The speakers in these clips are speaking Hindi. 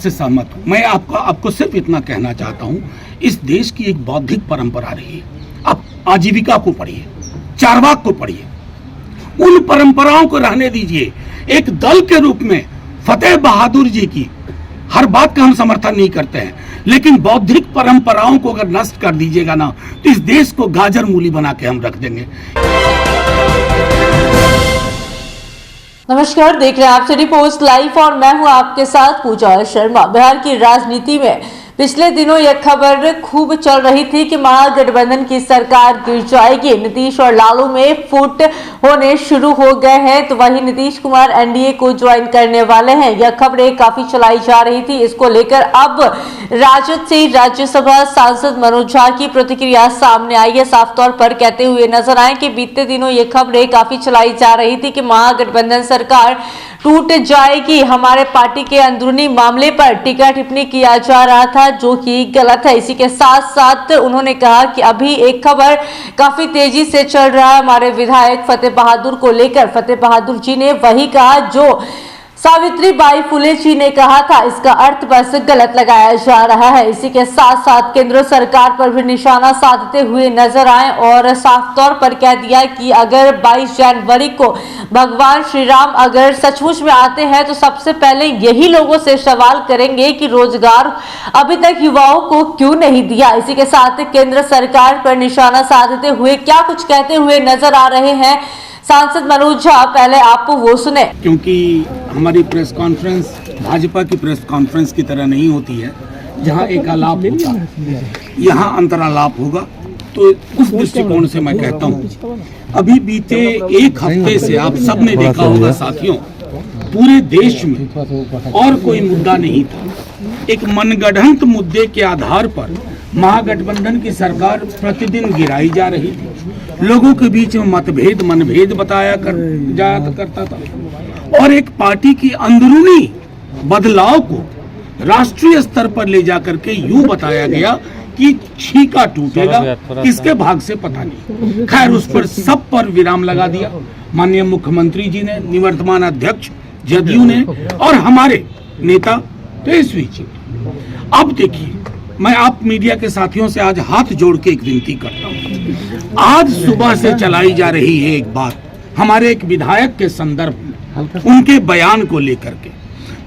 से सहमत हूँ। मैं आपको सिर्फ इतना कहना चाहता हूँ, इस देश की एक बौद्धिक परंपरा रही है। आप आजीविका को पढ़िए, चारवाक को पढ़िए, उन परंपराओं को रहने दीजिए। एक दल के रूप में फतेह बहादुर जी की हर बात का हम समर्थन नहीं करते हैं, लेकिन बौद्धिक परंपराओं को अगर नष्ट कर दीजिएगा ना, तो इस देश को गाजर मूली बना के हम रख देंगे। नमस्कार, देख रहे हैं आप सिटी पोस्ट लाइव और मैं हूं आपके साथ पूजा शर्मा। बिहार की राजनीति में पिछले दिनों यह खबर खूब चल रही थी कि महागठबंधन की सरकार गिर जाएगी। नीतीश और लालू में फुट होने शुरू हो गए हैं, तो वहीं नीतीश कुमार एनडीए को ज्वाइन करने वाले हैं। यह खबरें काफी चलाई जा रही थी। इसको लेकर अब राजद से राज्यसभा सांसद मनोज झा की प्रतिक्रिया सामने आई है। साफ तौर पर कहते हुए नजर आए कि बीते दिनों ये खबरें काफी चलाई जा रही थी कि महागठबंधन सरकार टूट जाएगी। हमारे पार्टी के अंदरूनी मामले पर टीका टिप्पणी किया जा रहा था, जो कि गलत है। इसी के साथ साथ उन्होंने कहा कि अभी एक खबर काफी तेजी से चल रहा है हमारे विधायक फतेह बहादुर को लेकर। फतेह बहादुर जी ने वही कहा जो सावित्रीबाई फुले जी ने कहा था, इसका अर्थ बस गलत लगाया जा रहा है। इसी के साथ साथ केंद्र सरकार पर भी निशाना साधते हुए नजर आए और साफ तौर पर कह दिया कि अगर 22 जनवरी को भगवान श्री राम अगर सचमुच में आते हैं तो सबसे पहले यही लोगों से सवाल करेंगे कि रोजगार अभी तक युवाओं को क्यों नहीं दिया। इसी के साथ केंद्र सरकार पर निशाना साधते हुए क्या कुछ कहते हुए नजर आ रहे हैं सांसद मनोज झा, पहले आप वो सुने। क्योंकि हमारी प्रेस कॉन्फ्रेंस भाजपा की प्रेस कॉन्फ्रेंस की तरह नहीं होती है, जहां एक आलाप होता है, यहाँ अंतरालाप होगा। तो उस दृष्टिकोण से मैं कहता हूँ, अभी बीते एक हफ्ते से आप सबने देखा होगा साथियों, पूरे देश में और कोई मुद्दा नहीं था। एक मनगढ़ंत मुद्दे के आधार पर महागठबंधन की सरकार प्रतिदिन गिराई जा रही थी। लोगों के बीच में मतभेद मनभेद बताया करता था और एक पार्टी की अंदरूनी बदलाव को राष्ट्रीय स्तर पर ले जाकर के यूं बताया गया कि छीका टूटेगा, किसके भाग से पता नहीं। खैर, उस पर सब पर विराम लगा दिया माननीय मुख्यमंत्री जी ने, निवर्तमान अध्यक्ष जदयू ने और हमारे नेता तेजस्वी जी। अब देखिए, मैं आप मीडिया के साथियों से आज हाथ जोड़ के एक विनती करता हूँ। आज सुबह से चलाई जा रही है एक बात हमारे एक विधायक के संदर्भ में, उनके बयान को लेकर के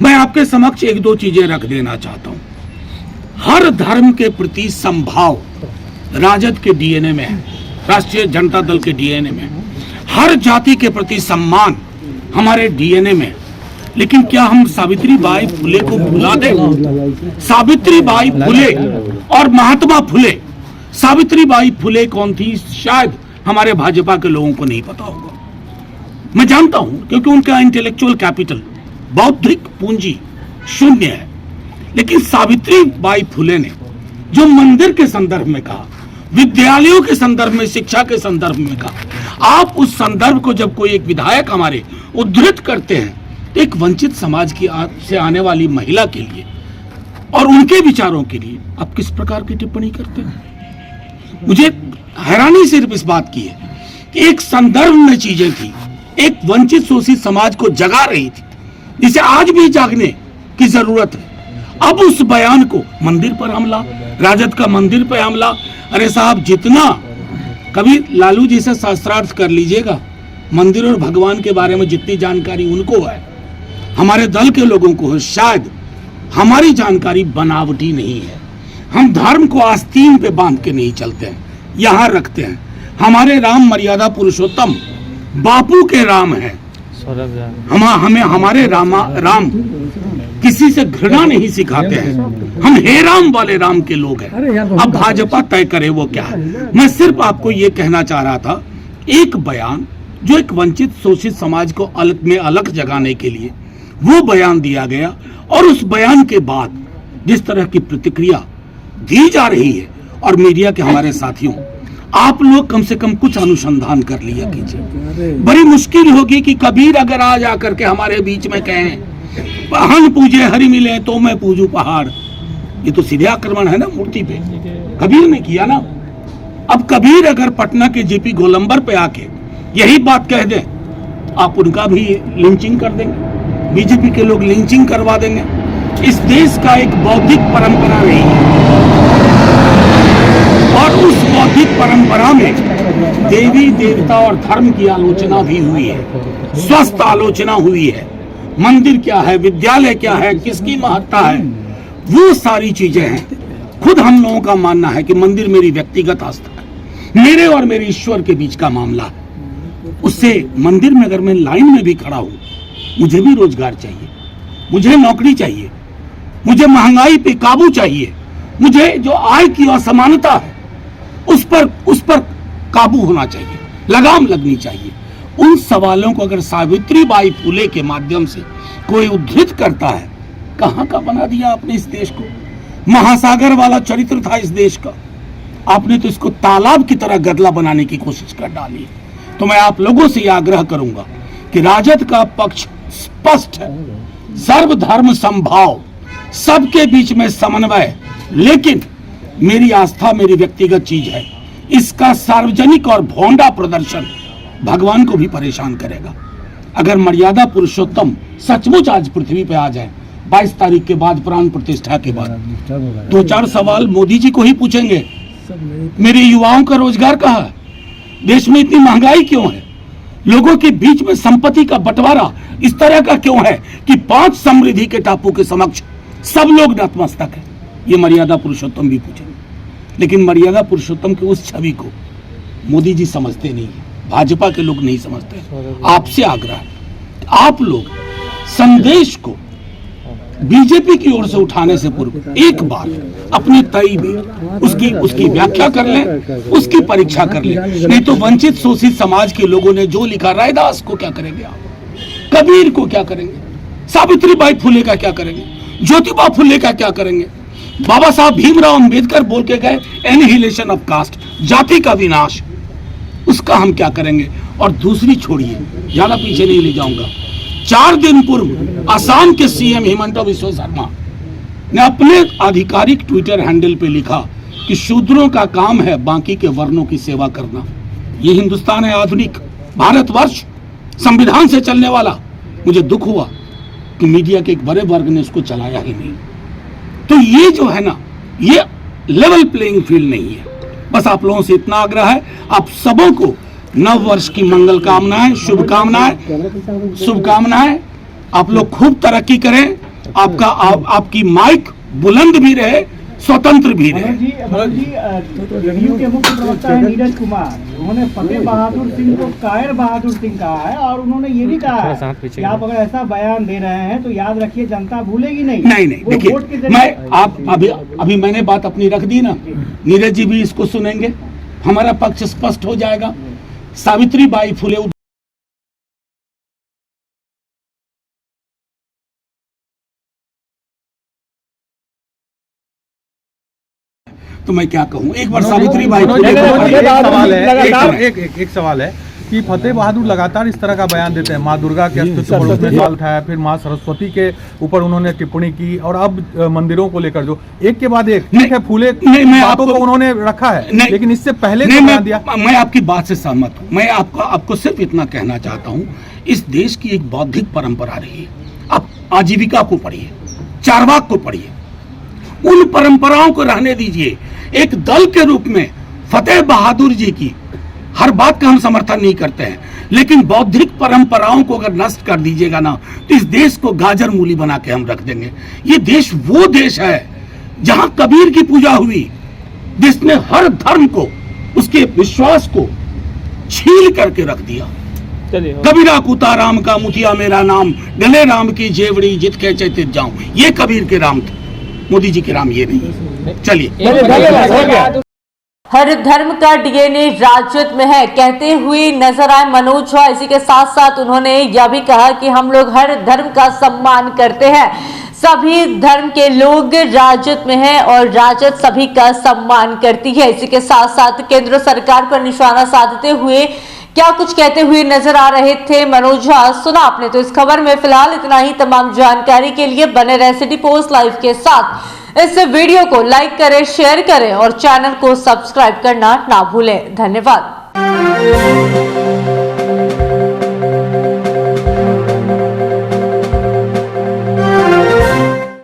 मैं आपके समक्ष एक दो चीजें रख देना चाहता हूँ। हर धर्म के प्रति समभाव राजद के डीएनए में है, राष्ट्रीय जनता दल के डीएनए में। हर जाति के प्रति सम्मान हमारे डीएनए में। लेकिन क्या हम सावित्रीबाई फुले को भुला दें? सावित्रीबाई फुले और महात्मा फुले, सावित्रीबाई फुले कौन थी शायद हमारे भाजपा के लोगों को नहीं पता होगा। मैं जानता हूं, क्योंकि उनका इंटेलेक्चुअल कैपिटल, बौद्धिक पूंजी शून्य है। लेकिन सावित्रीबाई फुले ने जो मंदिर के संदर्भ में कहा, विद्यालयों के संदर्भ में, शिक्षा के संदर्भ में कहा, आप उस संदर्भ को जब कोई एक विधायक हमारे उद्धृत करते हैं, एक वंचित समाज की से आने वाली महिला के लिए और उनके विचारों के लिए आप किस प्रकार की टिप्पणी करते हैं? मुझे हैरानी सिर्फ इस बात की है कि एक संदर्भ में चीजें थी, एक वंचित शोषित समाज को जगा रही थी, जिसे आज भी जागने की जरूरत है। अब उस बयान को मंदिर पर हमला, राजद का मंदिर पर हमला। अरे साहब, जितना कभी लालू जी से शास्त्रार्थ कर लीजिएगा, मंदिर और भगवान के बारे में जितनी जानकारी उनको है, हमारे दल के लोगों को है, शायद हमारी जानकारी बनावटी नहीं है। हम धर्म को आस्तीन पे बांध के नहीं चलते हैं, यहाँ रखते हैं। हमारे राम मर्यादा पुरुषोत्तम बापू के राम है। हमें हमारे राम किसी से घृणा नहीं सिखाते हैं। हम हे राम वाले राम के लोग हैं। अब भाजपा तय करे वो क्या है। मैं सिर्फ आपको ये कहना चाह रहा था, एक बयान जो एक वंचित शोषित समाज को अलग जगाने के लिए वो बयान दिया गया, और उस बयान के बाद जिस तरह की प्रतिक्रिया दी जा रही है, और मीडिया के हमारे साथियों, आप लोग कम से कम कुछ अनुसंधान कर लिया कीजिए। बड़ी मुश्किल होगी कि कबीर अगर आज आकर के हमारे बीच में कहें, हन पूजे हरि मिले तो मैं पूजू पहाड़, ये तो सीधे आक्रमण है ना मूर्ति पे। कबीर ने किया ना। अब कबीर अगर पटना के जेपी गोलंबर पे आके यही बात कह दें, आप उनका भी लिंचिंग कर देंगे, बीजेपी के लोग लिंचिंग करवा देंगे। इस देश का एक बौद्धिक परंपरा रही है और उस बौद्धिक परंपरा में देवी देवता और धर्म की आलोचना भी हुई है, स्वस्थ आलोचना हुई है। मंदिर क्या है, विद्यालय क्या है, किसकी महत्ता है, वो सारी चीजें हैं। खुद हम लोगों का मानना है कि मंदिर मेरी व्यक्तिगत आस्था है, मेरे और मेरे ईश्वर के बीच का मामला है। उससे मंदिर में अगर मैं लाइन में भी खड़ा हूं, मुझे भी रोजगार चाहिए, मुझे नौकरी चाहिए, मुझे महंगाई पे काबू चाहिए, मुझे जो आय की असमानता है उस पर काबू होना चाहिए, लगाम लगनी चाहिए। उन सवालों को अगर सावित्रीबाई फुले के माध्यम से कोई उद्धृत करता है, कहां का बना दिया आपने इस देश को। महासागर वाला चरित्र था इस देश का, आपने तो इसको तालाब की तरह गदला बनाने की कोशिश कर डाली है। तो मैं आप लोगों से यह आग्रह करूंगा कि राजद का पक्ष स्पष्ट है, सर्वधर्म समभाव, सबके बीच में समन्वय, लेकिन मेरी आस्था मेरी व्यक्तिगत चीज है। इसका सार्वजनिक और भोंडा प्रदर्शन भगवान को भी परेशान करेगा। अगर मर्यादा पुरुषोत्तम सचमुच आज पृथ्वी पे आ जाए 22 तारीख के बाद, प्राण प्रतिष्ठा के बाद, 2-4 सवाल मोदी जी को ही पूछेंगे। मेरे युवाओं का रोजगार कहाँ है, देश में इतनी महंगाई क्यों है, लोगों के बीच में संपत्ति का बंटवारा इस तरह का क्यों है कि 5 समृद्धि के टापू के समक्ष सब लोग नतमस्तक है। ये मर्यादा पुरुषोत्तम भी पूछेंगे। लेकिन मर्यादा पुरुषोत्तम की उस छवि को मोदी जी समझते नहीं है, भाजपा के लोग नहीं समझते। आपसे आग्रह है, आप लोग संदेश को बीजेपी की ओर से उठाने से पूर्व एक बार अपने तई में उसकी व्याख्या कर लें, उसकी परीक्षा कर लें। नहीं तो वंचित शोषित समाज के लोगों ने जो लिखा, रायदास को क्या करेंगे आप, कबीर को क्या करेंगे, सावित्रीबाई फुले का क्या करेंगे, ज्योतिबा फुले का क्या करेंगे, बाबा साहब भीमराव अंबेडकर बोल के गए एनिहिलेशन ऑफ कास्ट, जाति का विनाश, उसका हम क्या करेंगे। और दूसरी छोड़िए, ज्यादा पीछे नहीं ले जाऊंगा, 4 दिन पूर्व असम के सीएम हिमंता बिस्वा शर्मा ने अपने आधिकारिक ट्विटर हैंडल पे लिखा कि शूद्रों का काम है बाकी के वर्णों की सेवा करना। ये हिंदुस्तान है आधुनिक, भारतवर्ष संविधान से चलने वाला। मुझे दुख हुआ कि मीडिया के एक बड़े वर्ग ने इसको चलाया ही नहीं। तो ये जो है ना, ये लेवल प्लेइंग फील्ड नहीं है। बस आप लोगों से इतना आग्रह है, आप सबों को नव वर्ष की मंगल कामनाएं, शुभकामनाएं। आप लोग खूब तरक्की करें, आपकी माइक बुलंद भी रहे, स्वतंत्र भी रहे। जदयू के मुख्य प्रवक्ता है नीरज कुमार, उन्होंने फतेह बहादुर सिंह को कायर बहादुर सिंह कहा है और उन्होंने ये भी कहा है कि आप अगर ऐसा बयान दे रहे हैं तो याद रखिए जनता भूलेगी नहीं। नहीं, देखिए, मैं आप अभी मैंने बात अपनी रख दी ना, नीरज जी भी इसको सुनेंगे, हमारा पक्ष स्पष्ट हो जाएगा। सावित्रीबाई फुले तो मैं क्या कहूँ, एक बार सावित्रीबाई फुले एक सवाल है कि फतेह बहादुर लगातार इस तरह का बयान देते हैं, माँ दुर्गा के अस्तित्व पर उसने सवाल उठाया, फिर माँ सरस्वती के ऊपर उन्होंने टिप्पणी की, और अब मंदिरों को लेकर जो एक के बाद एक, ठीक है, फूले बातों को उन्होंने रखा है, लेकिन इससे पहले बयान दिया। मैं आपकी बात से सहमत हूँ। मैं आपको सिर्फ इतना कहना चाहता हूँ, इस देश की एक बौद्धिक परंपरा रही है। आप आजीविका को पढ़िए, चारवाक को पढ़िए, उन परंपराओं को रहने दीजिए। एक दल के रूप में फतेह बहादुर जी की हर बात का हम समर्थन नहीं करते हैं, लेकिन बौद्धिक परंपराओं को अगर नष्ट कर दीजिएगा ना, तो इस देश को गाजर मूली बना के हम रख देंगे। ये देश वो देश है जहां कबीर की पूजा हुई, जिसने हर धर्म को, उसके विश्वास को छील करके रख दिया। कबीरा कुता राम का मुखिया मेरा नाम, गले राम की जेवड़ी जित के चित जाऊं, ये कबीर के राम थे, मोदी जी के राम ये नहीं। चलिए, हर धर्म का डीएनए राजद में है कहते हुए नजर आए मनोज झा। इसी के साथ साथ उन्होंने यह भी कहा कि हम लोग हर धर्म का सम्मान करते हैं, सभी धर्म के लोग राजद में हैं और राजद सभी का सम्मान करती है। इसी के साथ साथ केंद्र सरकार पर निशाना साधते हुए क्या कुछ कहते हुए नजर आ रहे थे मनोज झा, सुना आपने। तो इस खबर में फिलहाल इतना ही। तमाम जानकारी के लिए बने रहे सिटी पोस्ट लाइव के साथ। इस वीडियो को लाइक करें, शेयर करें और चैनल को सब्सक्राइब करना ना भूलें। धन्यवाद।